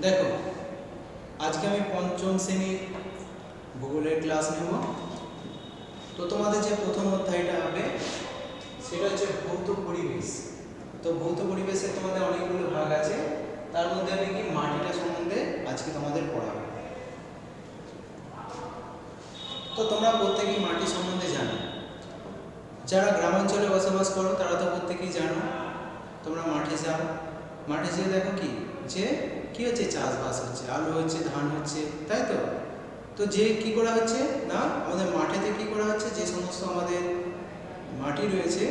দেখো, আজকে আমি পঞ্চম শ্রেণীর ভূগোলের ক্লাস নেব। তো তোমাদের যে প্রথম অধ্যায়টা হবে সেটা হচ্ছে ভৌত পরিবেশ। তো ভৌত পরিবেশে তোমাদের অনেকগুলো ভাগ আছে, তার মধ্যে আমি কি মাটিটা সম্বন্ধে আজকে তোমাদের পড়াবো। তো তোমরা প্রত্যেকেই মাটি সম্বন্ধে জানো। যারা গ্রামাঞ্চলে বসবাস করো তারা তো প্রত্যেকেই জানো। তোমরা মাঠে যাও, মাঠে যেয়ে দেখো যে কি হচ্ছে, চাষবাস হচ্ছে, আলু হচ্ছে, ধান হচ্ছে, তাই তো। তো যে কি করা হচ্ছে না, আমাদের মাঠেতে কি করা হচ্ছে, যে সমস্ত আমাদের মাটি রয়েছে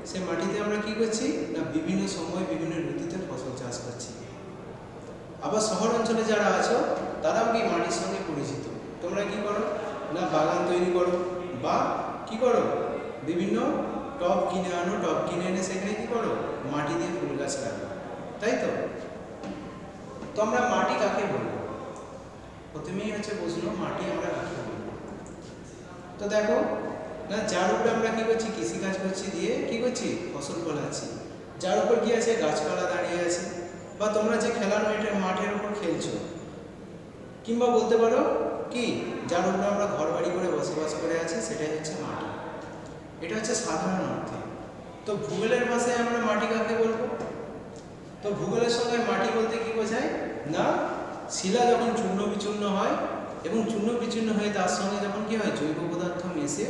সেই মাটিতে আমরা কি করছি না, বিভিন্ন সময় বিভিন্ন ঋতুতে ফসল চাষ করছি। আবার শহর অঞ্চলে যারা আছো তারাও কি মাটির সঙ্গে পরিচিত। তোমরা কি করো না, বাগান তৈরি করো বা কি করো, বিভিন্ন টব কিনে আনো, টব কিনে এনে সেখানে কি করো, মাটি দিয়ে ফুল গাছ লাগাও, তাই তো। তো আমরা মাটি কাকে বলবো, প্রথমেই হচ্ছে প্রশ্ন, মাটি আমরা কাকে বলবো। তো দেখো না, যার উপরে আমরা কি করছি, কৃষিকাজ করছি, দিয়ে কি করছি, ফসল ফলাচ্ছি, যার উপর কি আছে, গাছপালা দাঁড়িয়ে আছে, বা তোমরা যে খেলার মাঠের উপর খেলছো, কিংবা বলতে পারো কি, যার উপরে আমরা ঘর বাড়ি করে বসবাস করে আছি, সেটাই হচ্ছে মাটি। এটা হচ্ছে সাধারণ অর্থে। তো ভূগোলের ভাষায় আমরা মাটি কাকে বলবো। তো ভূগোলের সঙ্গে মাটি বলতে কি বোঝায় না, শিলা যখন চূর্ণ বিচূর্ণ হয় এবং চূর্ণ বিচূর্ণ হয়ে তার সঙ্গে যখন কি হয়, জৈব পদার্থ মেশে,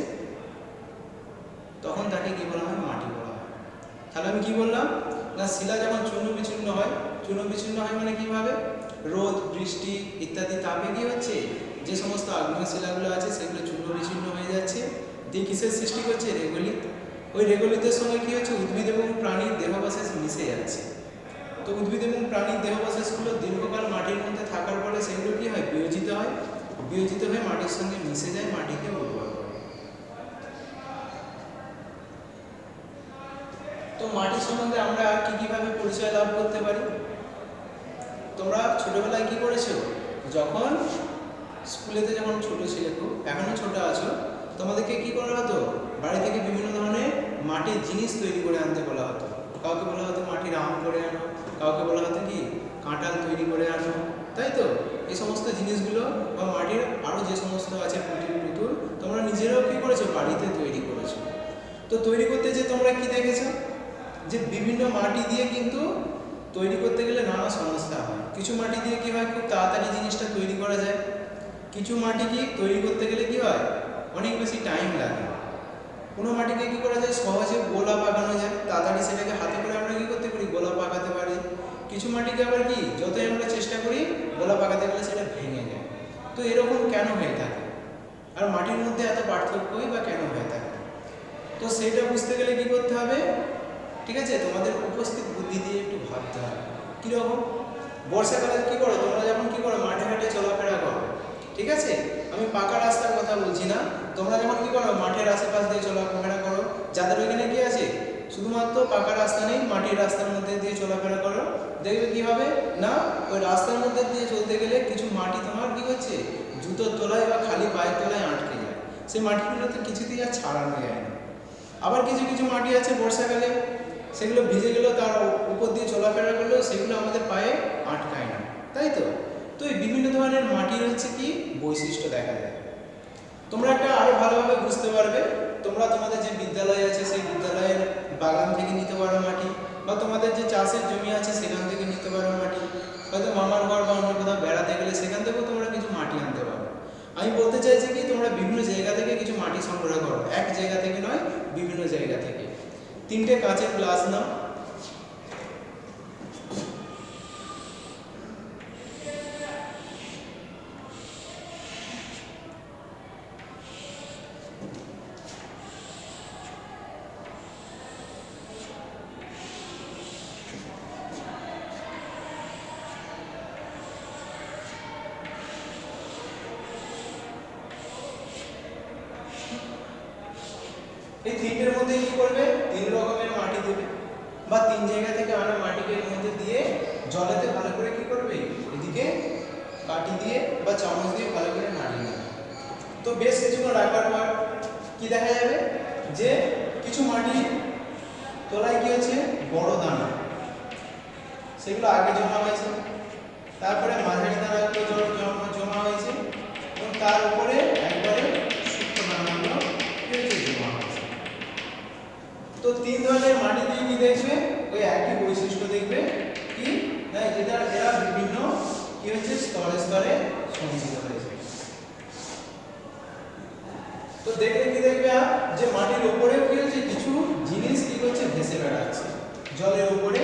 তখন তাকে কি বলা হয়, মাটি বলা হয়। তাহলে আমি কি বললাম না, শিলা যখন চূর্ণ বিচূর্ণ হয়, চূর্ণ বিচূর্ণ হয় মানে কিভাবে, রোদ বৃষ্টি ইত্যাদি তাপে কি হচ্ছে, যে সমস্ত আগ্নেয় শিলাগুলো আছে সেগুলো চূর্ণ বিচূর্ণ হয়ে যাচ্ছে, দিয়ে কিসের সৃষ্টি করছে, রেগলিত। ওই রেগলিতের সঙ্গে কি হচ্ছে, উদ্ভিদ এবং প্রাণীর দেহাবশেষ মিশে যাচ্ছে। তো উদ্ভিদ এবং প্রাণীর দেহাবশেষগুলো দীর্ঘকাল মাটির মধ্যে থাকার পরে সেগুলো কি হয়, বিয়োজিত হয়, বিয়োজিত হয়ে মাটির সঙ্গে মিশে যায়, মাটিকে উর্বর করে। তো মাটি সম্বন্ধে আমরা কিভাবে পরিচয় লাভ করতে পারি। তোমরা ছোটবেলায় কি করেছো, যখন স্কুলেতে যখন ছোট ছিলে, খুব এখনো ছোট আছো, তোমাদেরকে কি করা হতো, বাড়ি থেকে বিভিন্ন ধরনের মাটির জিনিস তৈরি করে আনতে বলা হতো। কাউকে বলা হতো মাটির আম করে আনো, কাউকে বলা হতো কি কাঁঠাল তৈরি করে আনো, তাই তো। এই সমস্ত জিনিসগুলো বা মাটির আরও যে সমস্ত আছে পুতুল, তোমরা নিজেরাও কি করেছো, বাড়িতে তৈরি করেছো। তো তৈরি করতে যে তোমরা কি দেখেছো, যে বিভিন্ন মাটি দিয়ে কিন্তু তৈরি করতে গেলে নানা সমস্যা হয়। কিছু মাটি দিয়ে কি হয়, খুব তাড়াতাড়ি জিনিসটা তৈরি করা যায়। কিছু মাটি কি তৈরি করতে গেলে কি হয়, অনেক বেশি টাইম লাগে। কোনো মাটিকে কি করা যায়, সহজে গোলা পাকানো যায়, তাড়াতাড়ি সেটাকে হাতে করে আমরা কি করতে পারি, গোলা পাকাতে পারি। কিছু মাটিকে আবার কি, যতই আমরা চেষ্টা করি গোলা পাকাতে গেলে সেটা ভেঙে যায়। তো এরকম কেন হয়ে থাকে, আর মাটির মধ্যে এত পার্থক্যই বা কেন হয়ে থাকে। তো সেইটা বুঝতে গেলে কি করতে হবে, ঠিক আছে, তোমাদের উপস্থিত বুদ্ধি দিয়ে একটু ভাবতে হবে। কীরকম, বর্ষাকালে কী করো তোমরা, যখন কী করো, মাঠে ঘাটে চলাফেরা করো, ঠিক আছে। আমি পাকা রাস্তার কথা বলছি না, তোমরা যখন কী করো, মাঠের আশেপাশ দিয়ে চলাফেরা করো, যাদের ওইখানে কী আছে, শুধুমাত্র পাকা রাস্তা নেই, মাটির রাস্তার মধ্যে দিয়ে চলাফেরা করো, দেখবে কী হবে না, ওই রাস্তার মধ্যে দিয়ে চলতে গেলে কিছু মাটি তোমার কী হচ্ছে, জুতোর তলায় বা খালি পায়ের তলায় আটকে যায়। সেই মাটিগুলোতে কিছুতেই আর ছাড়ানো যায় না। আবার কিছু কিছু মাটি আছে বর্ষাকালে, সেগুলো ভিজে গেলেও তার উপর দিয়ে চলাফেরা করলেও সেগুলো আমাদের পায়ে আটকায় না, তাই তো। তো এই বিভিন্ন ধরনের মাটির হচ্ছে কি বৈশিষ্ট্য দেখা যায়। তোমরা একটা আরও ভালোভাবে বুঝতে পারবে, তোমরা তোমাদের যে বিদ্যালয় আছে সেই বিদ্যালয়ের বাগান থেকে নিতে পারো মাটি, বা তোমাদের যে চাষের জমি আছে সেখান থেকে নিতে পারো মাটি, হয়তো মামার ঘর বা অন্য কোথাও বেড়াতে গেলে সেখান থেকেও তোমরা কিছু মাটি আনতে পারো। আমি বলতে চাইছি কি, তোমরা বিভিন্ন জায়গা থেকে কিছু মাটি সংগ্রহ করো, এক জায়গা থেকে নয়, বিভিন্ন জায়গা থেকে। 3টে কাঁচের গ্লাস নাও, এই 3টের মধ্যে কি করবে, 3 রকমের মাটি দেবে, বা 3 জায়গা থেকে আনা মাটিকে এর মধ্যে দিয়ে জলেতে ভালো করে কি করবে, এদিকে কাঠি দিয়ে বা চামচ দিয়ে ভালো করে নাড়িয়ে নেবে। তো বেশ কিছুক্ষণ রাখার পর কি দেখা যাবে, যে কিছু মাটি তলায় কি হচ্ছে, বড় দানা, সেগুলো আগে জমা হয়েছে, তারপরে মাঝারি দানাগুলো জমা হয়েছে এবং তার উপরে একবারে সূক্ষ্ম দানাগুলো জমা হয়েছে। তো তিন ধরনের মাটি দিয়ে কি দেখবে ওই একই বৈশিষ্ট্য দেখবে কি না এরা বিভিন্ন কি হচ্ছে স্তরে স্তরে সঞ্চিত হয়েছে। তো দেখলে কি দেখবে যে মাটির উপরে কি হচ্ছে কিছু জিনিস কি করছে ভেসে বেড়াচ্ছে জলের উপরে,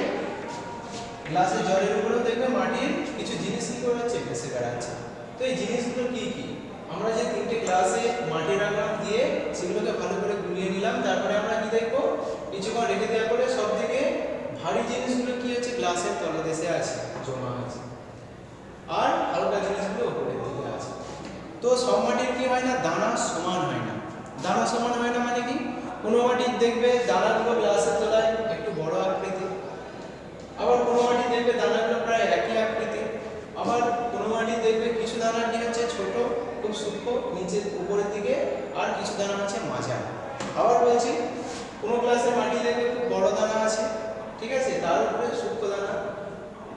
গ্লাসের জলের উপরেও দেখবে মাটির কিছু জিনিস কি করছে ভেসে বেড়াচ্ছে। তো এই জিনিসগুলো কি কি আমরা যে তিনটে গ্লাসে মাটি রাখলাম দিয়ে সেগুলোকে ভালো করে গুলিয়ে নিলাম, তারপরে আমরা কি দেখবো কিছুক্ষণ রেখে দেওয়ার পরে সব থেকে ভারী জিনিসগুলো কি হচ্ছে গ্লাসের তলদেশে আছে জমা আছে আর হালকা জিনিসগুলো উপরের দিকে আছে। তো সব মাটির কি হয় না দানা সমান হয় না। দানা সমান হয় না মানে কি কোনো মাটির দেখবে দানাগুলো গ্লাসের তলায় একটু বড় আকৃতি, আবার কোনো মাটি দেখবে দানাগুলো প্রায় একই আকৃতি, আবার কোনো মাটি দেখবে কিছু দানা কি হচ্ছে ছোট খুব সূক্ষ্ম নিচের উপরের দিকে আর কিছু দানা আছে মাঝারি। আবার বলছি কোনো গ্লাসের মাটি দেখবে খুব বড় দানা আছে, ঠিক আছে, তার উপরে সূক্ষ্ম দানা।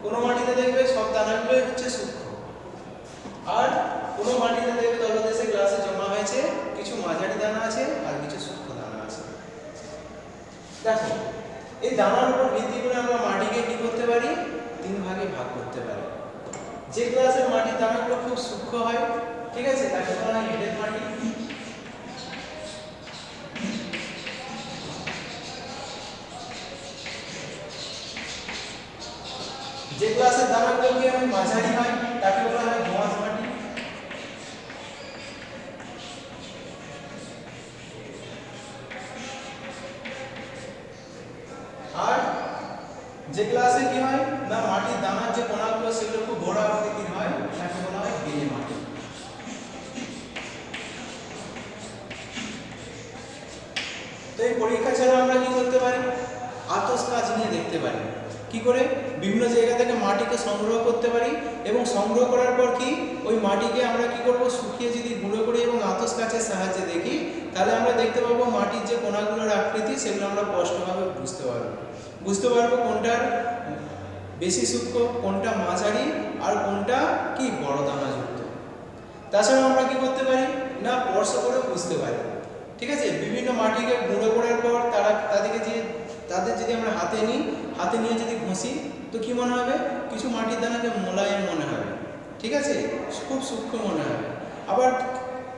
কোনো মাটিতে দেখবে সব দানাগুলোই হচ্ছে সূক্ষ্ম, আর কোনো মাটিতে দেখবে তলদেশে গ্লাসে জমা হয়েছে কিছু মাঝারি দানা আছে আর কিছু সূক্ষ্ম দানা আছে। দেখো এই দানার উপর ভিত্তি করে আমরা মাটিকে কি করতে পারি তিন ভাগে ভাগ করতে পারি। যে গ্লাসের মাটির দানাগুলো খুব সূক্ষ্ম হয়, ঠিক আছে, তাকে বলা হয় এঁটেল মাটি। যে গ্লাসের দানাগুলো কি হয় মাঝারি হয় তাকে বলা হয় দোআঁশ মাটি। আর যে গ্লাসে কি হয় না মাটির দানার যে কণাগুলো সেগুলো খুব বড় আকৃতির হয় তাকে বলা হয় বেলে মাটি। তো এই পরীক্ষা ছাড়া আমরা কি করতে পারি আতস কাজ নিয়ে দেখতে পারি কি করে বিভিন্ন জায়গা থেকে মাটিকে সংগ্রহ করতে পারি এবং সংগ্রহ করার পর কি ওই মাটিকে আমরা কি করব শুকিয়ে যদি গুঁড়ো করি এবং আতস কাচের সাহায্যে দেখি তাহলে আমরা দেখতে পাবো মাটির যে কণাগুলোর আকৃতি সেগুলো আমরা স্পষ্টভাবে বুঝতে পারবো কোনটার বেশি সূক্ষ্ম কোনটা মাঝারি আর কোনটা কি বড় দানাযুক্ত। তাছাড়া আমরা কি করতে পারি না স্পর্শ করে বুঝতে পারি, ঠিক আছে, বিভিন্ন মাটিকে গুঁড়ো করার পর তাদের যদি আমরা হাতে নিয়ে যদি ঘষি তো কি মনে হবে কিছু মাটির দানাকে মোলায়েম মনে হবে, ঠিক আছে, খুব সূক্ষ্ম মনে হবে। আবার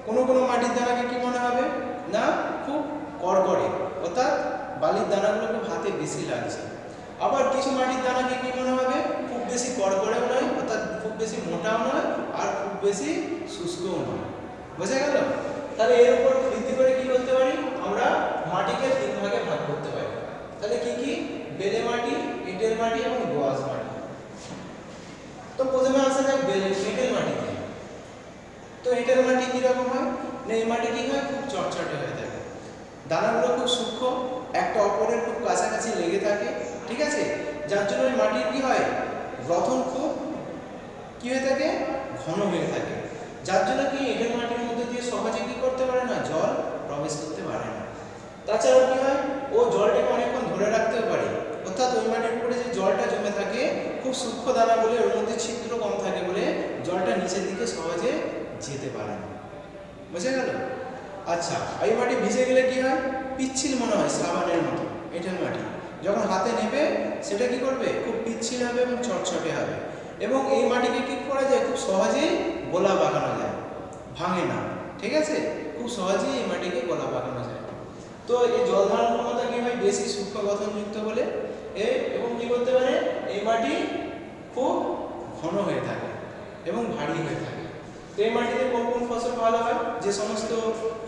কোনো মাটির দানাকে কি মনে হবে না খুব কড়কড়ে অর্থাৎ বালির দানাগুলো খুব হাতে বেশি লাগছে। আবার কিছু মাটির দানাকে কি মনে হবে খুব বেশি কড়কড়েও নয় অর্থাৎ খুব বেশি মোটাও নয় আর খুব বেশি শুষ্কও নয়। বোঝা গেল? তাহলে এর উপর ভিত্তি করে কি করতে পারি আমরা মাটিকে তিন ভাগে ভাগ করতে পারি। তাহলে কি কি বেলে মাটি, এঁটেল মাটি এবং দোআঁশ মাটি। তো প্রথমে আসা যাক এঁটেল মাটিতে। তো এঁটেল মাটি কিরকম হয় না এই মাটি কি হয় খুব চটচটে হয়ে থাকে, দানাগুলো খুব সূক্ষ্ম একটা অপরের খুব কাছাকাছি লেগে থাকে, ঠিক আছে, যার জন্য ওই মাটির কি হয় গঠন খুব কি হয়ে থাকে ঘন হয়ে থাকে, যার জন্য কি এঁটেল মাটির মধ্যে দিয়ে সহজে কি করতে পারে না জল প্রবেশ করতে পারে না। তাছাড়াও কি হয় ও জলটাকে অনেকক্ষণ ধরে রাখতেও পারে, অর্থাৎ ওই মাটির উপরে যে জলটা জমে থাকে খুব সূক্ষ্ম দানা বলে ওর মধ্যে ছিদ্র কম থাকে বলে জলটা নিচের দিকে সহজে যেতে পারে না। বুঝে গেল? আচ্ছা, এই মাটি ভিজে গেলে কি হয় পিচ্ছিল মনে হয় সাবানের মতো। এঁটেল মাটি যখন হাতে নেবে সেটা কি করবে খুব পিচ্ছিল হবে এবং চটচটে হবে এবং এই মাটিকে কি করা যায় খুব সহজেই গোলা বাগানো যায়, ভাঙে না, ঠিক আছে, খুব সহজেই এই মাটিকে গোলা বাগানো যায়। তো এই জল ধারণ ক্ষমতা কি হয় বেশি সূক্ষ্ম গঠনযুক্ত বলে এবং কি করতে পারে এই মাটি খুব ঘন হয়ে থাকে এবং ভারী হয়ে থাকে। তো এই মাটিতে কোন কোন ফসল ভালো হয় যে সমস্ত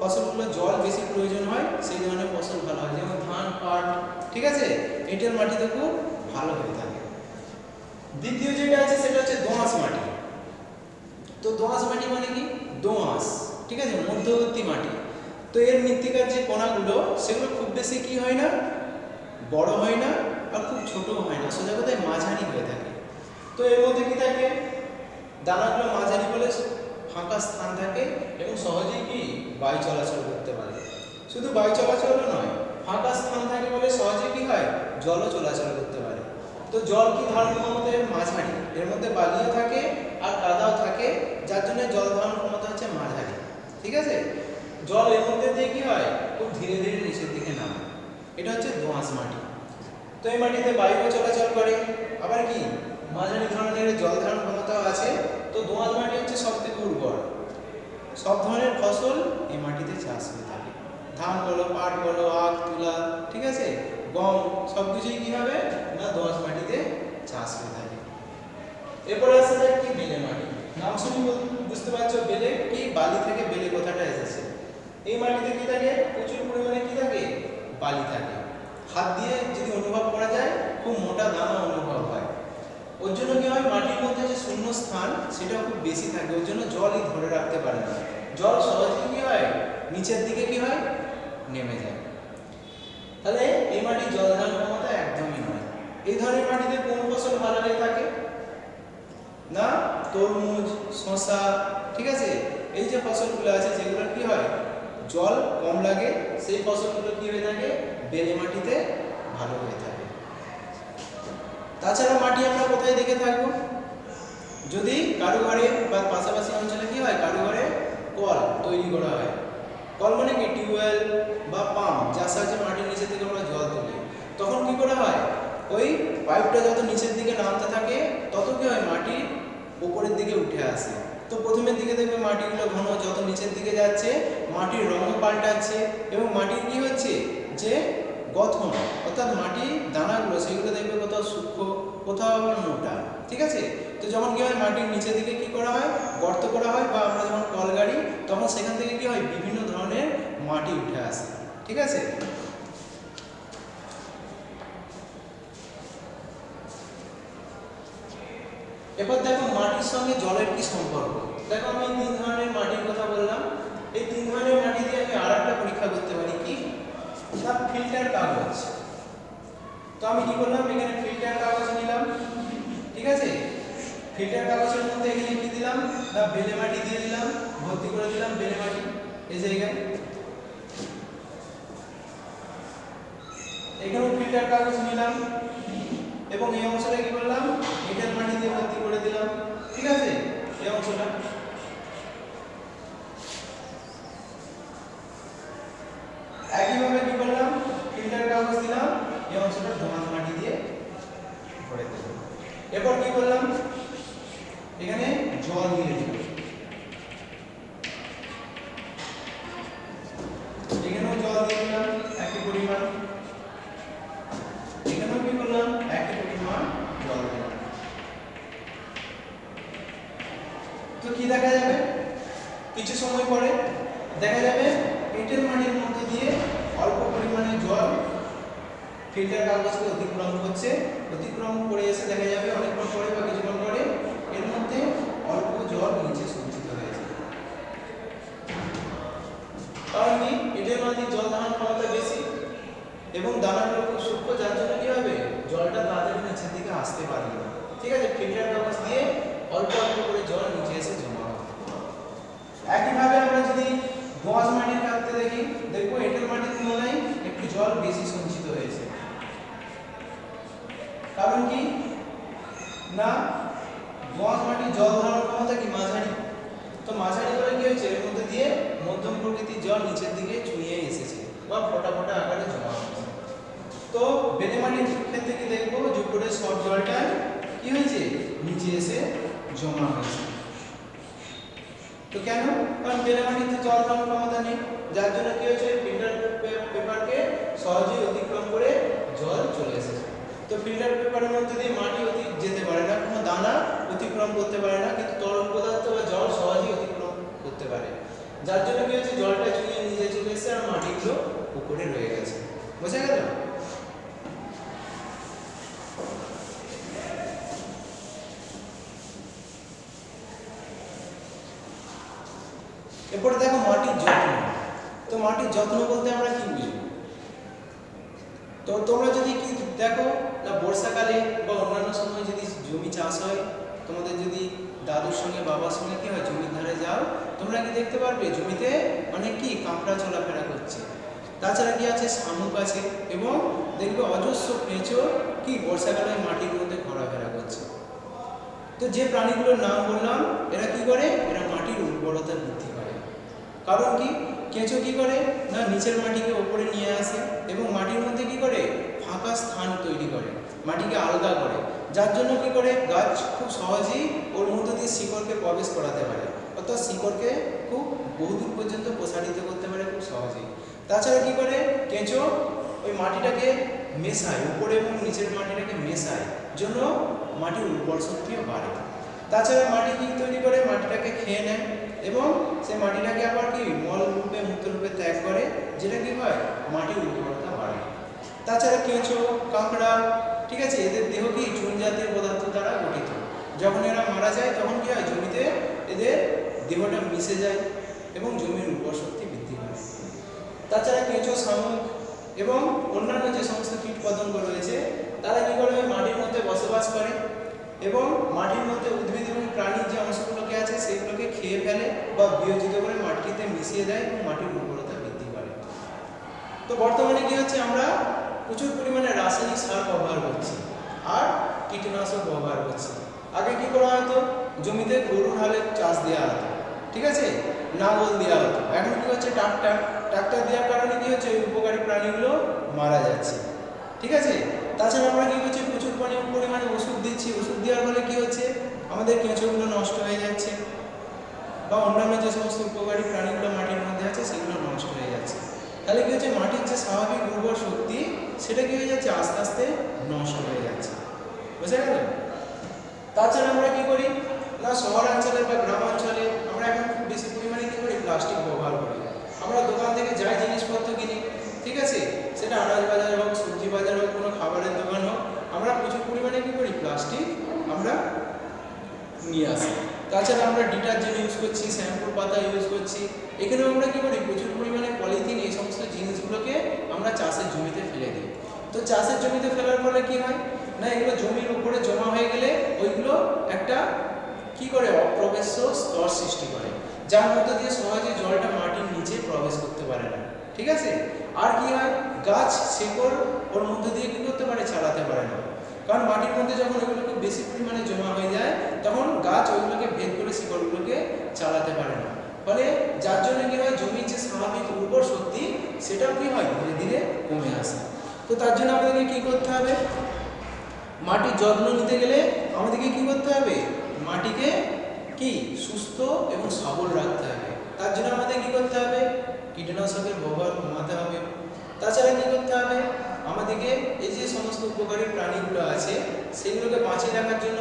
ফসলগুলো জল বেশি প্রয়োজন হয় সেই ধরনের ফসল ভালো হয়, যেমন ধান পাট, ঠিক আছে, এঁটেল মাটিতে খুব ভালো হয়ে থাকে। দ্বিতীয় যেটা আছে সেটা হচ্ছে দোআঁশ মাটি। তো দোআঁশ মাটি মানে কি দোআঁশ, ঠিক আছে, মধ্যবর্তী মাটি। তো এর মৃত্তিকার যে কণাগুলো সেগুলো খুব বেশি কি হয় না বড় হয় না আর খুব ছোটও হয় না, সোজা কথায় মাঝারি হয়ে থাকে। তো এর মধ্যে কি থাকে দানাগুলো মাঝারি বলে ফাঁকা স্থান থাকে এবং সহজেই কি বায়ু চলাচল করতে পারে। শুধু বায়ু চলাচলও নয় ফাঁকা স্থান থাকে বলে সহজে কি হয় জলও চলাচল করতে পারে। তো জল কি ধারণ ক্ষমতা মাঝারি, এর মধ্যে বালিও থাকে আর কাদাও থাকে, যার জন্য জল ধারণ ক্ষমতা হচ্ছে মাঝারি। ঠিক আছে, জল এর মধ্যে দিয়ে কি হয়, খুব ধীরে ধীরে নিচের দিকে নামে, এটা হচ্ছে দোআঁশ মাটি। তো এই মাটিতে বায়ু চলাচল করে, আবার কি মাঝারি ধরনের জল ধারণ ক্ষমতাও আছে। তো দোআঁশ মাটি হচ্ছে সবথেকে উর্বর, সব ধরনের ফসল এই মাটিতে চাষ হয়ে থাকে। ধান বলো, পাট বলো, আখ, তুলা, ঠিক আছে, গম, সব কিছুই কি হবে না দোআঁশ মাটিতে চাষ হয়ে থাকে। এরপরে আসা যায় কি বেলে মাটি। নাম শুনি বুঝতে পারছো, বেলে কি, বালি থেকে বেলে কথাটা এসেছে। এই মাটিতে কি থাকে, প্রচুর পরিমাণে কি থাকে, বালি থাকে। হাত দিয়ে যদি অনুভব করা যায় খুব মোটা দানা অনুভব হয়। ওর জন্য কি হয়, মাটির মধ্যে যে শূন্য স্থান সেটা খুব বেশি থাকে, ওর জন্য জলই ধরে রাখতে পারে না, জল সহজেই কি হয় নিচের দিকে কি হয় নেমে যায়। তাহলে এই মাটির জল ধারণ ক্ষমতা একদমই নয়। এই ধরনের মাটিতে কোন ফসল ভালো হয়ে থাকে না, তরমুজ, শসা, ঠিক আছে, এই যে ফসলগুলো আছে যেগুলো কি হয় জল কম লাগে, সেই ফসলগুলো কি হয়ে থাকে বেলে মাটিতে ভালো হয়ে থাকে। তাছাড়া মাটি আমরা কোথায় দেখে থাকবো, যদি কারো ঘরে বা পাশাপাশি অঞ্চলে কি হয় কারো ঘরে কল তৈরি করা হয়। কল মানে কি, টিউবওয়েল বা পাম্প, যার সাহায্যে মাটির নিচে থেকে আমরা জল তুলি। তখন কি করা হয়, ওই পাইপটা যত নিচের দিকে নামতে থাকে তত কি হয় মাটি উপরের দিকে উঠে আসে। তো প্রথমের দিকে দেখবে মাটিগুলো ঘন, যত নিচের দিকে যাচ্ছে মাটির রঙও পাল্টাচ্ছে এবং মাটির কি হচ্ছে যে গঠন, অর্থাৎ মাটির দানাগুলো সেগুলো দেখবে কোথাও সূক্ষ্ম, কোথাও আবার মোটা। ঠিক আছে, তো যখন কি হয় মাটির নিচের দিকে কি করা হয় গর্ত করা হয়, বা আমরা যখন কল গাড়ি তখন সেখান থেকে কি হয় বিভিন্ন ধরনের মাটি উঠে আসে। ঠিক আছে, এবার দেখো মাটির সঙ্গে জলের কি সম্পর্ক। দেখো আমি তিন ধরনের মাটির কথা বললাম, এই তিন ধরনের মাটি দিয়ে আমি আর একটা পরীক্ষা করতে পারি কি না, ফিল্টার কাগজ। তো আমি কি করলাম, এখানে ফিল্টার কাগজ নিলাম, ঠিক আছে, ফিল্টার কাগজের মধ্যে এখানে কি দিলাম না বেলে মাটি দিয়ে দিলাম, ভর্তি করে দিলাম বেলে মাটি এই জায়গায়। এখানে ফিল্টার কাগজ নিলাম এবং এই অংশটা কি করলাম এঁটেল মাটি দিয়ে ভর্তি করে দিলাম। ঠিক আছে, এই অংশটা একইভাবে কি করলাম ফিল্টার কাগজ দিলাম, এই অংশটা দোআঁশ মাটি দিয়ে ভরে দিলাম। এরপর কি করলাম এখানে জল দিয়ে দিলাম, এখানেও জল দিয়ে দিলাম একই পরিমাণ, এখানেও কি করলাম একই পরিমাণ জল দিলাম। তো কি দেখা যাবে, কিছু সময় পরে দেখা যাবে এঁটেল মাটির মধ্যে দিয়ে অল্প পরিমাণে জল ফিল্টার কাগজকে অতিক্রম করছে, অতিক্রম করে এসে দেখা যাবে অনেকক্ষণ পরে বা কিছুক্ষণ পরে এর মধ্যে অল্প জল নিচে সঞ্চিত হয়েছে। কারণ কি এঁটেল মাটির জল ধারণ ক্ষমতা বেশি এবং দানাগুলো খুব সূক্ষ্ম, যার জন্য কি হবে জলটা তাড়াতাড়ি নিচের দিকে আসতে পারবে না। ঠিক আছে, ফিল্টার কাগজ দিয়ে অল্প অল্প করে জল নিচে এসে জমা হবে। একইভাবে আমরা যদি দোআঁশ মাটির ক্ষেত্রে দেখি, দেখবো এঁটেল মাটির তুলনায় একটু জল বেশি সঞ্চিত হয়েছে। কারণ কি না দোআঁশ মাটির জল ধারণ ক্ষমতা কি মাঝারি, তো মাঝারি করে কি হয়েছে এর মধ্যে দিয়ে মধ্যম প্রকৃতির জল নিচের দিকে চুইয়ে এসেছে বা ফোঁটা ফোঁটা আকারে জমা হয়েছে। তো বেলে মাটির ক্ষেত্রে কি দেখবো যে করে সব জলটা কি হয়েছে নিচে এসে জমা হয়েছে। তো কেন, কারণ বেলে মাটিতে জল ধারণ ক্ষমতা নেই, যার জন্য কি হয়েছে ফিল্টার পেপারকে সহজেই অতিক্রম করে জল চলে এসেছে। তো ফিল্টার পেপারের মধ্যে দিয়ে মাটি যেতে পারে না, কোনো দানা অতিক্রম করতে পারে না, কিন্তু তরল পদার্থ বা জল সহজেই অতিক্রম করতে পারে, যার জন্য কি হচ্ছে জলটা চুইয়ে নিচে চলে এসেছে আর মাটিগুলো উপরে রয়ে গেছে। বোঝা গেল? এরপরে দেখো মাটির যত্ন। তো মাটির যত্ন বলতে আমরা কি বুঝবো, তো তোমরা যদি কি দেখো না বর্ষাকালে বা অন্যান্য সময় যদি জমি চাষ হয়, তোমাদের যদি দাদুর সঙ্গে বাবার সঙ্গে কি হয় জমির ধারে যাও, তোমরা কি দেখতে পারবে জমিতে অনেক কি কাঁকড়া চলাফেরা করছে। তাছাড়া কি আছে, শামুক আছে, এবং দেখবে অজস্র কেঁচো কি বর্ষাকালে মাটির মধ্যে ঘোরাফেরা করছে। তো যে প্রাণীগুলোর নাম বললাম এরা কি করে, এরা মাটির উর্বরতা বৃদ্ধি করে। কারণ কি, কেঁচো কি করে না নিচের মাটিকে ওপরে নিয়ে আসে এবং মাটির মধ্যে কি করে ফাঁকা স্থান তৈরি করে, মাটিকে আলগা করে, যার জন্য কি করে গাছ খুব সহজেই ওর মধ্যে দিয়ে শিকড়কে প্রবেশ করাতে পারে, অর্থাৎ শিকড়কে খুব বহুদূর পর্যন্ত প্রসারিত করতে পারে খুব সহজেই। তাছাড়া কি করে কেঁচো ওই মাটিটাকে মেশায়, উপরে এবং নিচের মাটিটাকে মেশায়, জন্য মাটির উর্বর শক্তিও বাড়ে। তাছাড়া মাটি কি তৈরি করে, মাটিটাকে খেয়ে নেয় এবং সেই মাটিটাকে আবার কি মল রূপে মূত্র রূপে ত্যাগ করে, যেটা কি হয় মাটির উর্বরতা বাড়ে। তাছাড়া কেঁচো, কাঁকড়া, ঠিক আছে, এদের দেহ কি চুন জাতীয় পদার্থ দ্বারা গঠিত। যখন এরা মারা যায় তখন কি হয়, জমিতে এদের দেহটা মিশে যায় এবং জমির উর্বর শক্তি বৃদ্ধি করে। তাছাড়া কেঁচো, শামুক এবং অন্যান্য যে সমস্ত কীট পতঙ্গ রয়েছে তারা কি করে মাটির মধ্যে বসবাস করে এবং মাটির মধ্যে উদ্ভিদ এবং প্রাণীর যে অংশগুলোকে আছে সেগুলোকে খেয়ে ফেলে বা বিয়োজিত করে মাটিতে মিশিয়ে দেয় এবং মাটির উর্বরতা বৃদ্ধি করে। তো বর্তমানে কি হচ্ছে, আমরা প্রচুর পরিমাণে রাসায়নিক সার ব্যবহার করছি আর কীটনাশক ব্যবহার করছি। আগে কি করা হতো, জমিতে গরুর হালে চাষ দেওয়া হতো, ঠিক আছে, লাঙল দেওয়া হতো। এখন কি হচ্ছে, ট্রাক্টর দেওয়ার কারণে কি হচ্ছে, উপকারী প্রাণীগুলো মারা যাচ্ছে, ঠিক আছে। তাছাড়া আমরা কি করছি, প্রচুর পরিমাণে ওষুধ দিচ্ছি, ওষুধ দেওয়ার ফলে কি হচ্ছে, আমাদের কেঁচোগুলো নষ্ট হয়ে যাচ্ছে বা অন্যান্য যে সমস্ত উপকারী প্রাণীগুলো মাটির মধ্যে আছে সেগুলো নষ্ট হয়ে যাচ্ছে। তাহলে কি হচ্ছে, মাটির যে স্বাভাবিক উর্বর শক্তি সেটা কি হয়ে যাচ্ছে, আস্তে আস্তে নষ্ট হয়ে যাচ্ছে, বুঝা গেল। তাছাড়া আমরা কি করি না, শহরাঞ্চলে বা গ্রামাঞ্চলে আমরা এখন খুব বেশি পরিমাণে কি করি, প্লাস্টিক ব্যবহার করি। আমরা দোকান থেকে যাই জিনিসপত্র কিনি, ঠিক আছে, সেটা আনাজ বাজার হোক, সবজি বাজার হোক, কোনো খাবারের দোকান হোক, আমরা প্রচুর পরিমাণে কি করি, প্লাস্টিক আমরা নিয়ে আসি। তাছাড়া আমরা ডিটারজেন্ট ইউজ করছি, শ্যাম্পুর পাতা ইউজ করছি, এখানেও আমরা কি করি, প্রচুর পরিমাণে পলিথিন, এই সমস্ত জিনিসগুলোকে আমরা চাষের জমিতে ফেলে দিই। তো চাষের জমিতে ফেলার ফলে কি হয় না, এগুলো জমির উপরে জমা হয়ে গেলে ওইগুলো একটা কি করে অপ্রবেশ্য স্তর সৃষ্টি করে, যার মধ্যে দিয়ে সহজে জলটা মাটির নিচে প্রবেশ করতে পারে না, ঠিক আছে। আর কি হয়, গাছ শেকড় ওর মধ্যে দিয়ে কি করতে পারে, চালাতে পারে না, কারণ মাটির মধ্যে যখন ওইগুলো খুব বেশি পরিমাণে জমা হয়ে যায় তখন গাছ ওইগুলোকে ভেদ করে শিকড়গুলোকে চালাতে পারে না, ফলে যার জন্য কি হয়, জমির যে স্বাভাবিক উর্বর শক্তি সেটাও কি হয়, ধীরে ধীরে কমে আসে। তো তার জন্য আমাদেরকে কি করতে হবে, মাটির যত্ন নিতে গেলে আমাদেরকে কি করতে হবে, মাটিকে কি সুস্থ এবং সবল রাখতে হবে। তার জন্য আমাদের কি করতে হবে, কীটনাশকের ব্যবহার কমাতে হবে। তাছাড়া কি করতে হবে, আমাদেরকে এই যে সমস্ত উপকারী প্রাণীগুলো আছে সেগুলোকে বাঁচিয়ে রাখার জন্য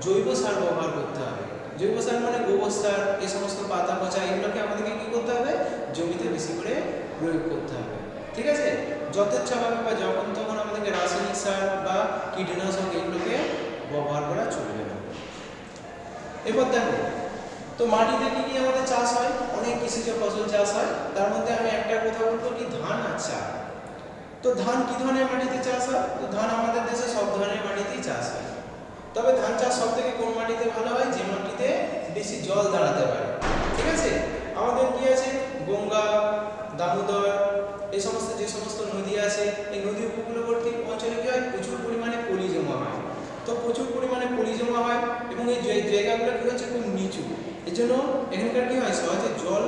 জৈব সার ব্যবহার করতে হবে। জৈব সার মানে গোবর সার, এই সমস্ত পাতা পচা, এগুলোকে আমাদেরকে কি করতে হবে, জমিতে বেশি করে প্রয়োগ করতে হবে, ঠিক আছে। যথেচ্ছভাবে বা যখন তখন আমাদেরকে রাসায়নিক সার বা কীটনাশক এগুলোকে ব্যবহার করা চলবে না। এবার দেখো, তো মাটিতে কি কি আমাদের চাষ হয়, অনেক কৃষিজ ফসল চাষ হয়, তার মধ্যে আমি একটা কথা বলবো কি, ধান আর চা। তো ধান কি ধরনের মাটিতে চাষ হয়, তো ধান আমাদের দেশে সব ধরনের মাটিতেই চাষ হয়, তবে ধান চাষ সব থেকে কোন মাটিতে ভালো হয়, যে মাটিতে বেশি জল দাঁড়াতে পারে, ঠিক আছে। আমাদের কি আছে, গঙ্গা, দামোদর, এই সমস্ত যে সমস্ত নদী আছে, এই নদী উপকূলবর্তী অঞ্চলে কি হয়, প্রচুর পরিমাণে পলি জমা হয়। তো প্রচুর পরিমাণে পলি জমা হয় এবং এই জায়গাগুলো কি হচ্ছে, খুব নিচু, এই জন্য এখানকার কি হয়, সহজে জল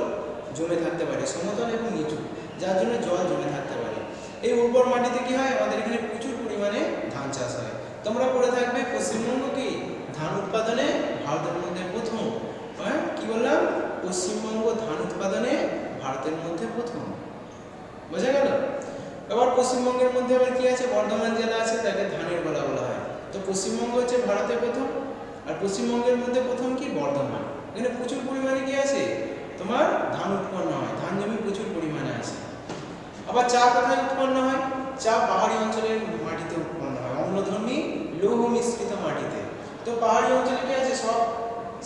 জমে থাকতে পারে, সমতল এবং নিচু, যার জন্য জল জমে থাকতে পারে। এই উর্বর মাটিতে কি হয়, আমাদের এখানে প্রচুর পরিমাণে ধান চাষ হয়। তোমরা পড়ে থাকবে, পশ্চিমবঙ্গ কি ধান উৎপাদনে ভারতের মধ্যে প্রথম। হ্যাঁ, কি বললাম, পশ্চিমবঙ্গ ধান উৎপাদনে ভারতের মধ্যে প্রথম, বোঝা গেল। এবার পশ্চিমবঙ্গের মধ্যে আবার কি আছে, বর্ধমান জেলা আছে, তাকে ধানের গোলা বলা হয়। তো পশ্চিমবঙ্গ হচ্ছে ভারতের প্রথম, আর পশ্চিমবঙ্গের মধ্যে প্রথম কি, বর্ধমান। এখানে প্রচুর পরিমাণে কি আছে, তোমার ধান উৎপন্ন হয়, ধান জমি প্রচুর পরিমাণে আছে। আবার চা কোথায় উৎপন্ন হয়, চা পাহাড়ি অঞ্চলের মাটিতে উৎপন্ন হয়, অম্লধর্মী লৌহ মিশ্রিত মাটিতে। তো পাহাড়ি অঞ্চলে কি আছে, সব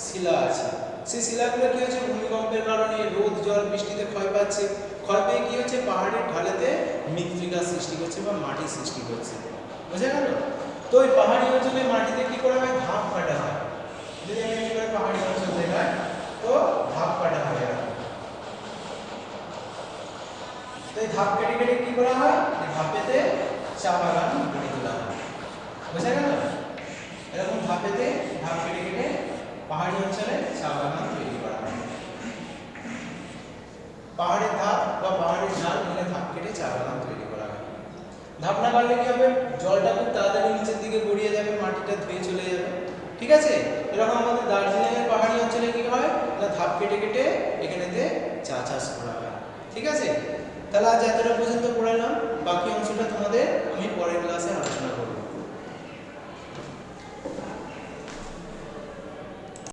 শিলা আছে, সেই শিলাগুলো কি হচ্ছে, ভূমিকম্পের কারণে রোদ জল বৃষ্টিতে ক্ষয় পাচ্ছে, ক্ষয় পেয়ে কি হচ্ছে, পাহাড়ের ঢালেতে মৃত্তিকার সৃষ্টি করছে বা মাটির সৃষ্টি করছে, বোঝা গেল। তো ওই পাহাড়ি অঞ্চলে মাটিতে কি করা হয়, ধাপ কাটা হয়। যদি আমি এবার পাহাড়ি অঞ্চল দেখাই, তো ধাপ কাটা হয়। তো এই ধাপ কেটে কেটে কি করা হয়, এই ধাপেতে চা বাগান গড়ে তোলা হয়। বোঝা গেল? এরকম ধাপেতে ধাপ কেটে কেটে পাহাড়ি অঞ্চলে চা বাগান তৈরি করা হয়। পাহাড়ের ধাপ বা পাহাড়ের ঢাল মিলে ধাপ কেটে চা বাগান তৈরি করা হয়। ধাপ না কাটলে কি হবে, জলটা খুব তাড়াতাড়ি নিচের দিকে গড়িয়ে যাবে, মাটিটা ধুয়ে চলে যাবে। ঠিক আছে? এরকম আমাদের দার্জিলিংয়ের পাহাড়ি অঞ্চলে কি হয় না, ধাপ কেটে কেটে এখানেতে চা চাষ করা হয়। ঠিক আছে? তাহলে আজ এতটা পর্যন্ত পড়ালাম, বাকি অংশটা তোমাদের আমি পরের ক্লাসে আলোচনা করব।